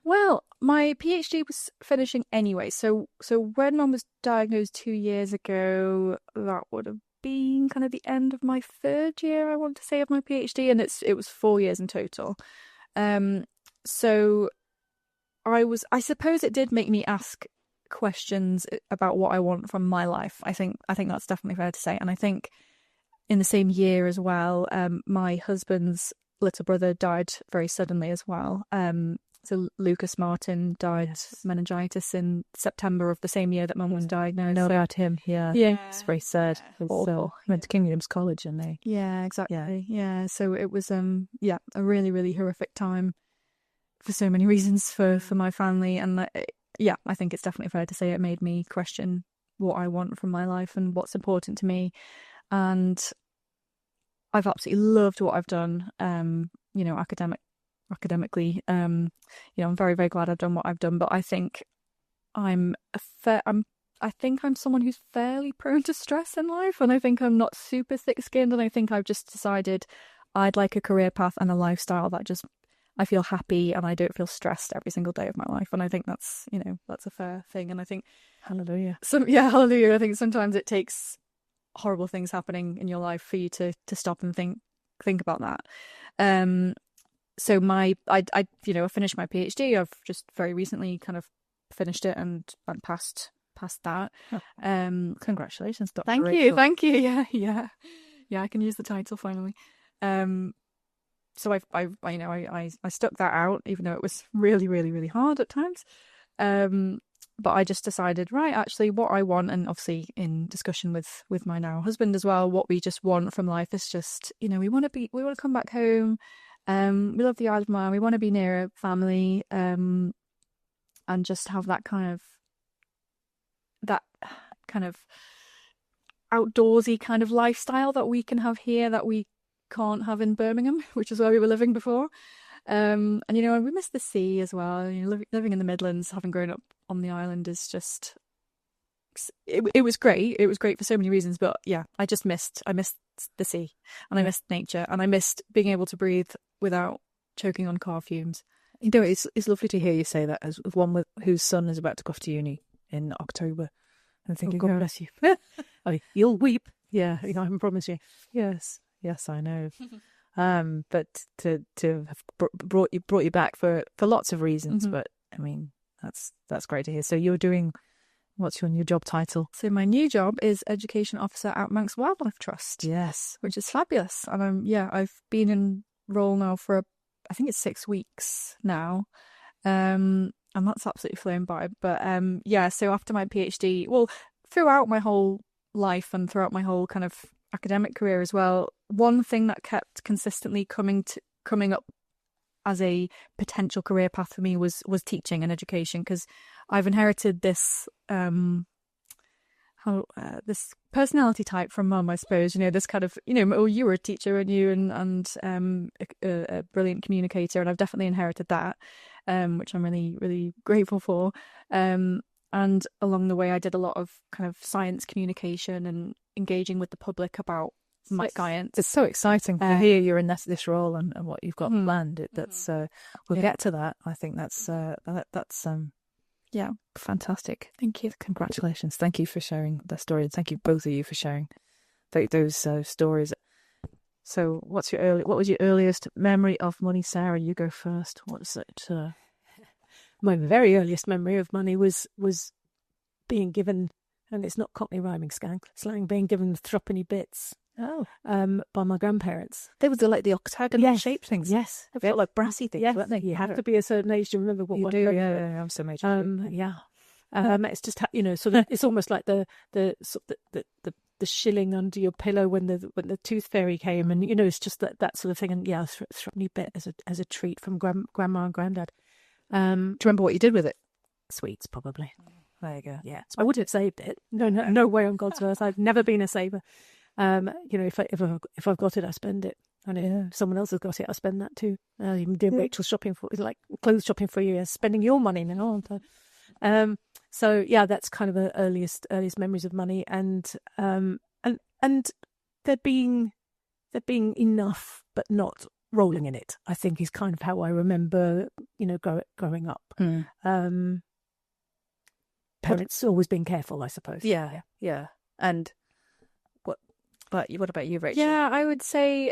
Well, my PhD was finishing anyway. So when Mum was diagnosed 2 years ago, that would have been kind of the end of my third year, I want to say, of my PhD, and it was 4 years in total. So I suppose it did make me ask questions about what I want from my life. I think that's definitely fair to say. And I think in the same year as well, my husband's little brother died very suddenly as well. So Lucas Martin died meningitis in September of the same year that Mum was diagnosed. I know about him. Yeah, it's very sad. He went to Kingdom's College, and they. Yeah, exactly. Yeah, so it was a really, really horrific time for so many reasons for my family, and I think it's definitely fair to say it made me question what I want from my life and what's important to me. And I've absolutely loved what I've done. Academically, I'm very, very glad I've done what I've done. But I think I'm someone who's fairly prone to stress in life, and I think I'm not super thick-skinned. And I think I've just decided I'd like a career path and a lifestyle that just I feel happy and I don't feel stressed every single day of my life. And I think that's a fair thing. And I think hallelujah. Hallelujah. I think sometimes it takes horrible things happening in your life for you to stop and think about that. So I finished my PhD. I've just very recently kind of finished it and passed that. Congratulations, Dr. Thank Rachel. Thank you. Yeah. I can use the title finally. So I stuck that out, even though it was really, really, really hard at times. But I just decided, right, actually, what I want, and obviously in discussion with my now husband as well, what we just want from life is just, we want to come back home. We love the Isle of Man. We want to be near a family, and just have that kind of outdoorsy kind of lifestyle that we can have here that we can't have in Birmingham, which is where we were living before. And we miss the sea as well. Living in the Midlands, having grown up on the island, is just it was great. It was great for so many reasons, but yeah, I missed the sea, and I missed nature, and I missed being able to breathe without choking on car fumes. It's lovely to hear you say that as one whose son is about to go off to uni in October, and thinking, God bless you. You'll weep. Yeah, I can promise you. Yes, I know. But to have brought you back for lots of reasons, Mm-hmm. but I mean that's great to hear. So you're doing, what's your new job title? So my new job is Education Officer at Manx Wildlife Trust. Yes, which is fabulous. And I've been in role now for I think it's 6 weeks now, and that's absolutely flown by. But so after my PhD, well, throughout my whole life and throughout my whole kind of academic career as well, one thing that kept consistently coming up as a potential career path for me was teaching and education, because I've inherited this this personality type from Mum, I suppose. This kind of, you were a teacher, and you and a brilliant communicator, and I've definitely inherited that, which I'm really, really grateful for. And along the way, I did a lot of kind of science communication and engaging with the public about my science. It's so exciting to hear you're in this role and what you've got planned. We'll get to that. I think that's fantastic. Thank you. Congratulations. Thank you for sharing that story, and thank you both of you for sharing those stories. So what was your earliest memory of money? Sarah, you go first. What is it? My very earliest memory of money was being given, and it's not Cockney rhyming slang, being given threepenny bits. By my grandparents. They were the octagonal shaped things. Yes, they felt like brassy things, weren't they? You have to be a certain age to remember what you one do. is. Yeah, I'm so major. It's just sort of. It's almost like the shilling under your pillow when the tooth fairy came, and it's just that sort of thing. And a threepenny bit as a treat from grandma and granddad. Do you remember what you did with it? Sweets, probably. There you go. Yeah, I would have saved it. No way on God's earth. I've never been a saver. If I've got it, I spend it, and if someone else has got it, I spend that too. Even doing Rachel's shopping like clothes shopping for you, spending your money now, aren't I? So yeah, that's kind of the earliest memories of money, and there being enough, but not rolling in it, I think, is kind of how I remember, growing up. Parents always being careful, I suppose. Yeah. And what about you, Rachel? Yeah, I would say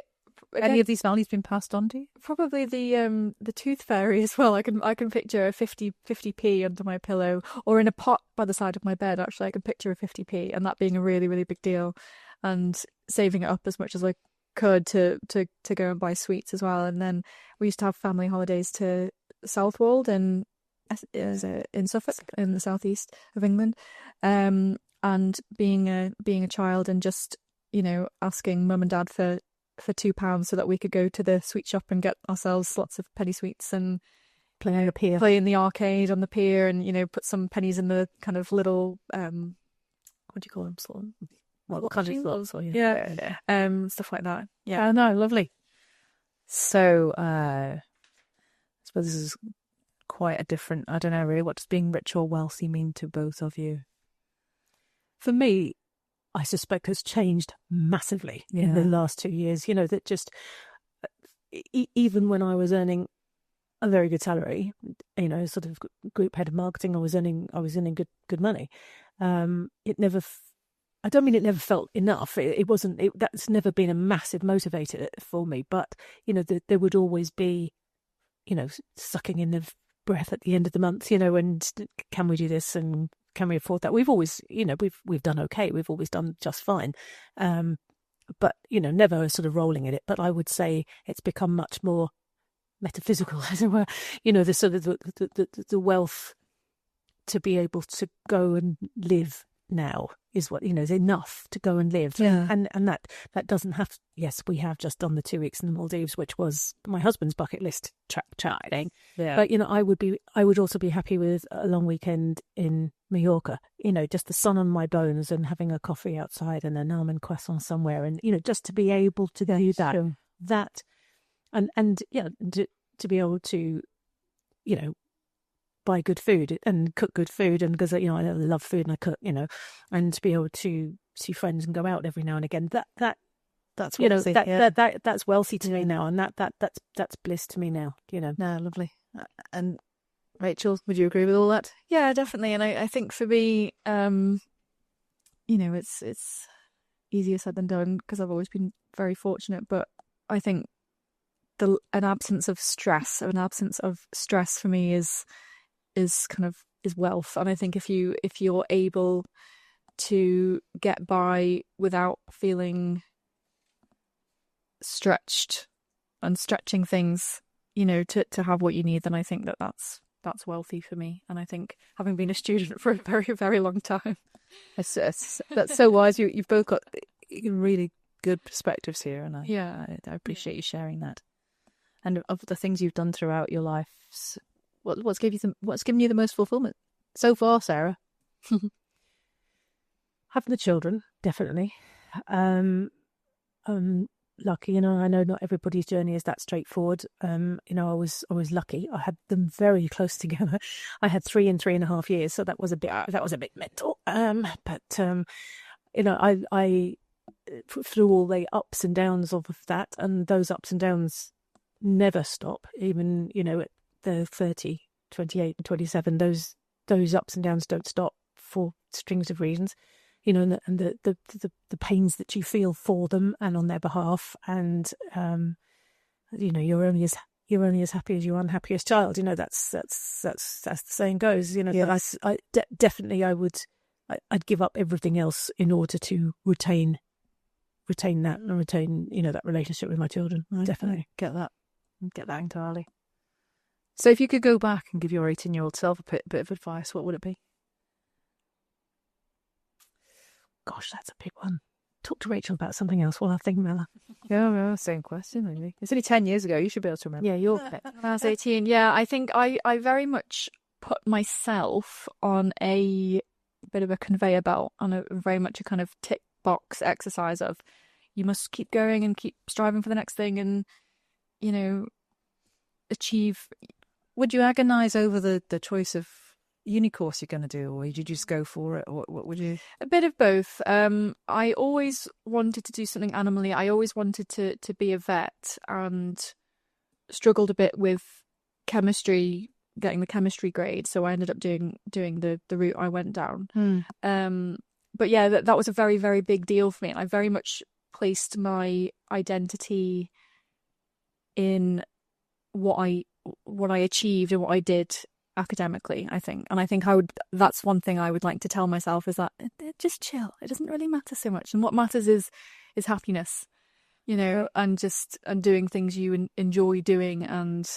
Any of these values been passed on to you? probably the tooth fairy as well. I can picture a 50p under my pillow, or in a pot by the side of my bed. Actually, I can picture a 50p, and that being a really, really big deal, and saving it up as much as I could to go and buy sweets as well. And then we used to have family holidays to Southwold in Suffolk, in the southeast of England, and being a child and just asking mum and dad for £2 so that we could go to the sweet shop and get ourselves lots of penny sweets and Play on a pier. play in the arcade on the pier, and put some pennies in the kind of little What do you call them? Sort of, what kind of machines? slots? Or, stuff like that. Yeah. Oh, no, lovely. So, I suppose this is quite a different, I don't know really, what does being rich or wealthy mean to both of you? For me, I suspect has changed massively in the last 2 years. That just even when I was earning a very good salary, sort of group head of marketing, I was earning good money. It never. I don't mean it never felt enough. It wasn't. That's never been a massive motivator for me. But there would always be, sucking in the breath at the end of the month. And can we do this, and can we afford that? We've always, we've done okay. We've always done just fine. But never sort of rolling in it. But I would say it's become much more metaphysical, as it were. The sort of the wealth to be able to go and live now is what is enough to go and live. And that doesn't have. Yes, we have just done the 2 weeks in the Maldives, which was my husband's bucket list charting. Yeah. But I would also be happy with a long weekend in Mallorca. Just the sun on my bones and having a coffee outside and an almond croissant somewhere, and just to be able to do that. Sure. That and to be able to buy good food and cook good food, and because I love food and I cook, and to be able to see friends and go out every now and again, that's wealthy, that's wealthy to me now, and that's bliss to me now. No, lovely. And Rachel, would you agree with all that? Yeah, definitely. And I think for me, it's easier said than done because I've always been very fortunate. But I think an absence of stress for me is wealth. And I think if you're able to get by without feeling stretched and stretching things, to have what you need, then I think that's wealthy for me. And I think having been a student for a very, very long time, that's so wise. You've both got really good perspectives here, and I appreciate you sharing that. And of the things you've done throughout your life, what's given you the most fulfillment so far, Sarah? Having the children, definitely. Lucky, I know not everybody's journey is that straightforward. I was lucky. I had them very close together. I had 3 in 3.5 years, so that was a bit mental. But I through all the ups and downs of that, and those ups and downs never stop. Even at the 30, 28, and 27, those ups and downs don't stop for strings of reasons. And the pains that you feel for them and on their behalf, and you're only as happy as your unhappiest child. That's the saying goes. Yes. I definitely I'd give up everything else in order to retain that and retain that relationship with my children. Definitely get that entirely. So if you could go back and give your 18-year-old self a bit of advice, what would it be? Gosh, that's a big one. Talk to Rachel about something else while I think, Mela. Yeah, same question, really. It's only 10 years ago. You should be able to remember. Yeah, you're when I was 18. Yeah, I think I very much put myself on a bit of a conveyor belt, on a very much a kind of tick box exercise of you must keep going and keep striving for the next thing and, achieve. Would you agonize over the choice of uni course you're going to do, or would you just go for it? Or what would you? A bit of both. I always wanted to do something animally. I always wanted to be a vet, and struggled a bit with chemistry, getting the chemistry grade, so I ended up doing the route I went down. But yeah, that was a very, very big deal for me, and I very much placed my identity in what I achieved and what I did academically, I think. And I think that's one thing I would like to tell myself, is that just chill. It doesn't really matter so much, and what matters is happiness, and doing things you enjoy doing, and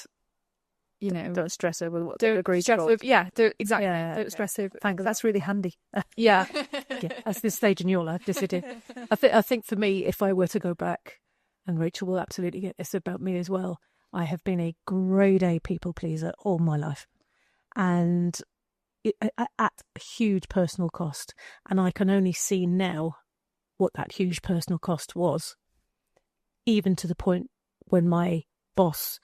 don't stress over what don't degree. stress over, exactly. Yeah, don't stress over. Thank God, that's really handy. Yeah, that's this stage in your life. Yes, it is. I think for me, if I were to go back, and Rachel will absolutely get this about me as well, I have been a grade A people pleaser all my life, and at huge personal cost. And I can only see now what that huge personal cost was, even to the point when my boss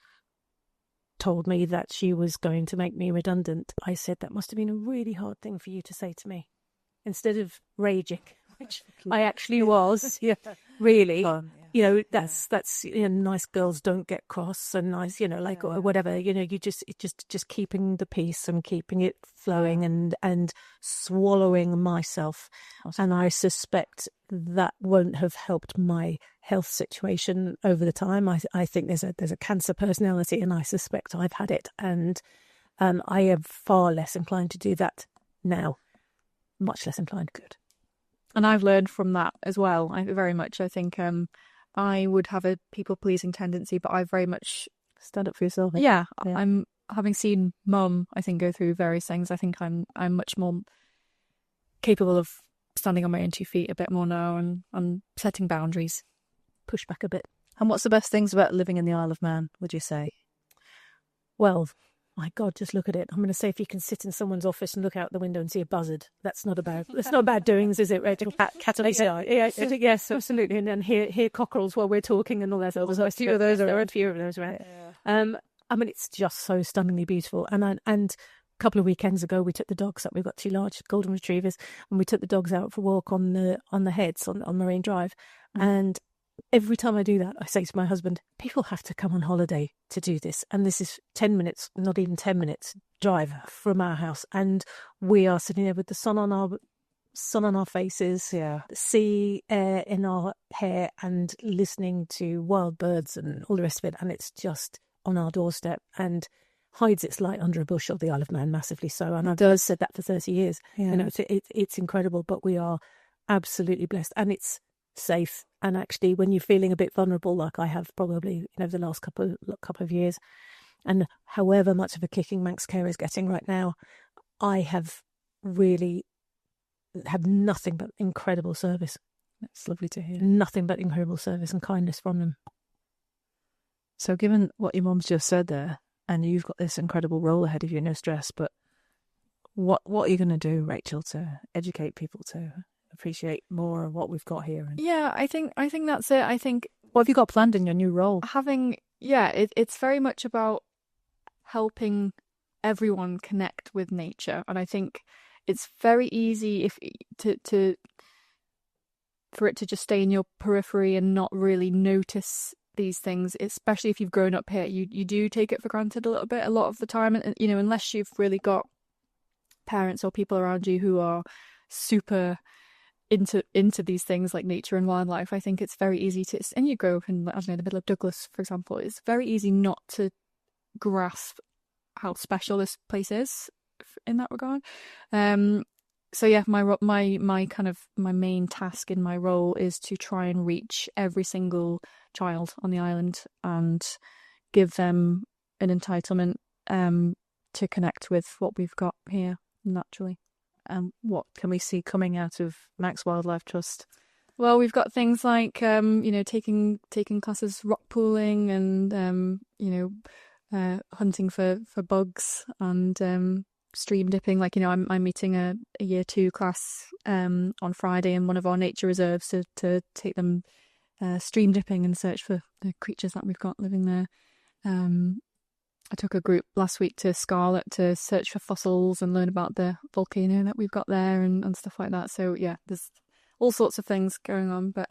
told me that she was going to make me redundant. I said, that must have been a really hard thing for you to say to me. Instead of raging, which I actually was, really. Fun, That's nice girls don't get cross, and nice, or whatever. You just keeping the peace and keeping it flowing, and swallowing myself. And I suspect that won't have helped my health situation over the time. I think there's a cancer personality, and I suspect I've had it, and I am far less inclined to do that now. Much less inclined. Good. And I've learned from that as well. I think I would have a people-pleasing tendency, but I very much stand up for yourself. Yeah. I'm having seen Mum, I think, go through various things. I think I'm much more capable of standing on my own 2 feet a bit more now, and setting boundaries. Push back a bit. And what's the best things about living in the Isle of Man, would you say? Well, my God, just look at it. I'm going to say, if you can sit in someone's office and look out the window and see a buzzard, that's not about doings, is it, Rachel? Cat and yes, absolutely. And then hear cockerels while we're talking and all that. There's a few of those around. I mean, it's just so stunningly beautiful. And a couple of weekends ago, we took the dogs up. We've got 2 large golden retrievers, and we took the dogs out for a walk on the heads on Marine Drive. And every time I do that, I say to my husband, people have to come on holiday to do this. And this is 10 minutes, not even 10 minutes drive from our house. And we are sitting there with the sun on our faces, the sea air in our hair, and listening to wild birds and all the rest of it. And it's just on our doorstep, and hides its light under a bushel, the Isle of Man, massively so. And I've said that for 30 years. Yeah. It's incredible, but we are absolutely blessed. And it's safe. And actually, when you're feeling a bit vulnerable, like I have probably the last couple of years, and however much of a kicking Manx Care is getting right now, I have really had nothing but incredible service. That's lovely to hear. Nothing but incredible service and kindness from them. So given what your mum's just said there, and you've got this incredible role ahead of you, no stress, but what are you going to do, Rachel, to educate people to appreciate more of what we've got here? I think that's it. I think, what have you got planned in your new role? It's very much about helping everyone connect with nature, and I think it's very easy for it to just stay in your periphery and not really notice these things, especially if you've grown up here. You do take it for granted a little bit, a lot of the time, and unless you've really got parents or people around you who are super into these things like nature and wildlife, I think it's very easy to, and you grow up in, I don't know, the middle of Douglas, for example, it's very easy not to grasp how special this place is in that regard. So yeah, my main task in my role is to try and reach every single child on the island and give them an entitlement to connect with what we've got here naturally. What can we see coming out of Manx Wildlife Trust? Well, we've got things like taking classes rock pooling and hunting for bugs and stream dipping. I'm meeting a year 2 class on Friday in one of our nature reserves to take them stream dipping and search for the creatures that we've got living there. I took a group last week to Scarlet to search for fossils and learn about the volcano that we've got there and stuff like that. So yeah, there's all sorts of things going on, but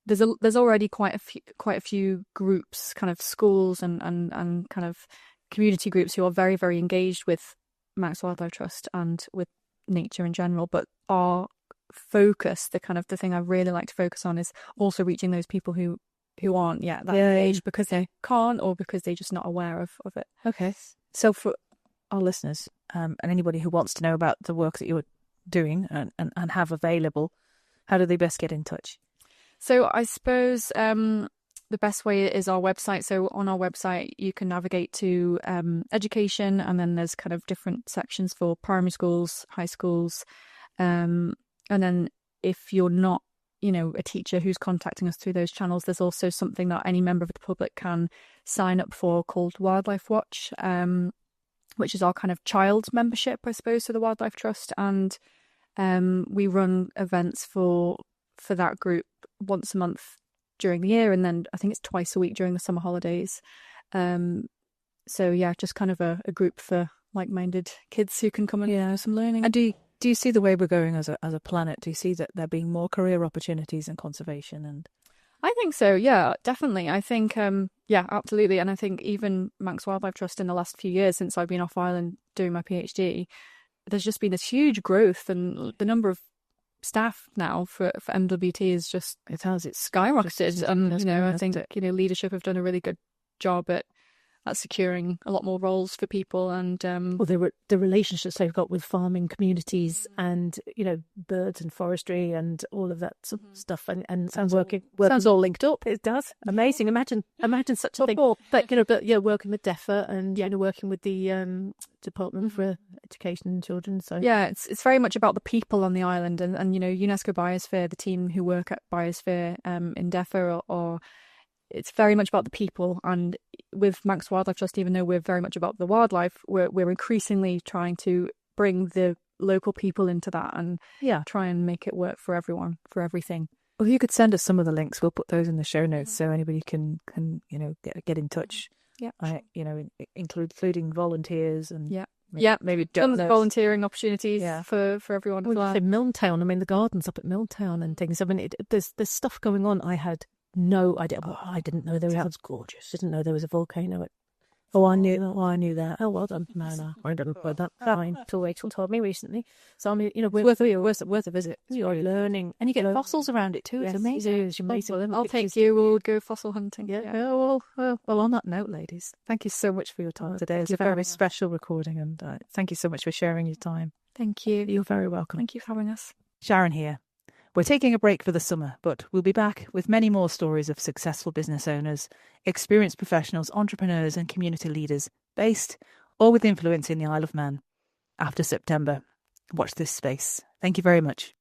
there's already quite a few groups, kind of schools and kind of community groups who are very, very engaged with Manx Wildlife Trust and with nature in general. But our focus, the thing I really like to focus on, is also reaching those people who aren't yet that engaged because they can't, or because they're just not aware of it. Okay. So for our listeners, and anybody who wants to know about the work that you're doing and have available, how do they best get in touch? So I suppose the best way is our website. So on our website, you can navigate to education, and then there's kind of different sections for primary schools, high schools. And then if you're not, a teacher who's contacting us through those channels, there's also something that any member of the public can sign up for called Wildlife Watch, which is our kind of child membership, I suppose, to the Wildlife Trust. And we run events for that group once a month during the year, and then I think it's twice a week during the summer holidays. So yeah, just kind of a group for like-minded kids who can come and do some learning. And do you see the way we're going as a planet? Do you see that there being more career opportunities in conservation? And I think so, yeah, definitely. I think, absolutely. And I think even Manx Wildlife Trust in the last few years, since I've been off island doing my PhD, there's just been this huge growth, and the number of staff now for MWT is just, it's skyrocketed. And I think leadership have done a really good job at securing a lot more roles for people. And the relationships they've got with farming communities and birds and forestry and all of that sort of stuff, and sounds all linked up. It does. Amazing. Imagine such a thing. But working with DEFRA and working with the Department for Education and Children. So yeah, it's very much about the people on the island, and UNESCO Biosphere, the team who work at Biosphere in DEFRA, or it's very much about the people. And with Manx Wildlife Trust, even though we're very much about the wildlife, we're increasingly trying to bring the local people into that and try and make it work for everyone, for everything. Well, if you could send us some of the links, we'll put those in the show notes so anybody can get in touch. Yeah, including volunteers and maybe tons of volunteering opportunities for everyone. Well, you say Milntown. I mean, the gardens up at Milntown and things. I mean, there's stuff going on. I had no idea. Well, I didn't know there was. Sounds gorgeous. Didn't know there was a volcano. I knew that. Oh, well done, Mana. I didn't know that. Fine. Till Rachel told me recently. So I mean, worth a visit. You're learning, and you get fossils around it too. It's amazing. It's amazing. I'll take you. We'll go fossil hunting. Yeah. Well. On that note, ladies, thank you so much for your time today. It's a very special recording, and thank you so much for sharing your time. Thank you. You're very welcome. Thank you for having us. Sharon here. We're taking a break for the summer, but we'll be back with many more stories of successful business owners, experienced professionals, entrepreneurs and community leaders based or with influence in the Isle of Man after September. Watch this space. Thank you very much.